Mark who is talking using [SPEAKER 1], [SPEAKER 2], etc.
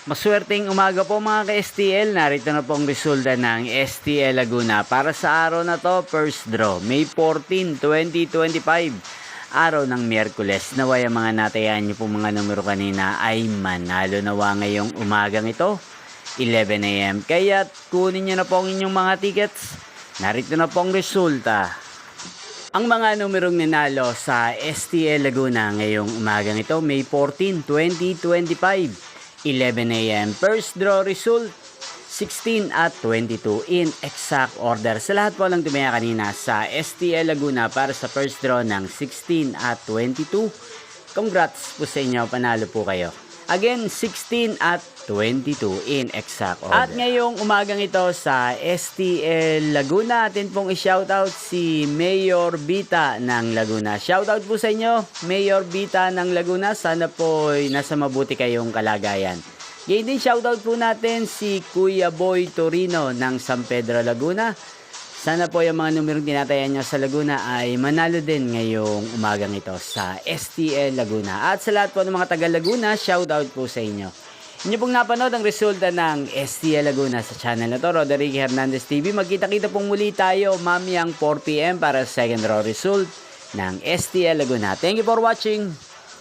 [SPEAKER 1] Maswerteng umaga po mga ka-STL. Narito na po ang resulta ng STL Laguna para sa araw na to. First draw, May 14, 2025. Araw ng Miyerkules. Naway ang mga natayan niyo po mga numero kanina ay manalo nawa ngayong umagang ito. 11 AM. Kaya kunin niyo na po ang inyong mga tickets. Narito na po ang resulta. Ang mga numerong ninalo sa STL Laguna ngayong umagang ito, May 14, 2025. 11 AM. First draw result, 16 at 22 in exact order. Sa lahat po lang tumaya kanina sa STL Laguna para sa first draw ng 16 at 22. Congrats po sa inyo, panalo po kayo. Again, 16 at 22 in exact order. At ngayong umagang ito sa STL Laguna, atin pong i-shoutout si Mayor Bita ng Laguna. Shoutout po sa inyo, Mayor Bita ng Laguna. Sana po nasa mabuti kayong kalagayan. Ngayon din shoutout po natin si Kuya Boy Torino ng San Pedro, Laguna. Sana po yung mga numerong tinatayan nyo sa Laguna ay manalo din ngayong umagang ito sa STL Laguna. At sa lahat po ng mga taga Laguna, shoutout po sa inyo. Inyo pong napanood ang resulta ng STL Laguna sa channel na to, Roderick Hernandez TV. Magkita-kita pong muli tayo mamayang 4 PM para sa second draw result ng STL Laguna. Thank you for watching.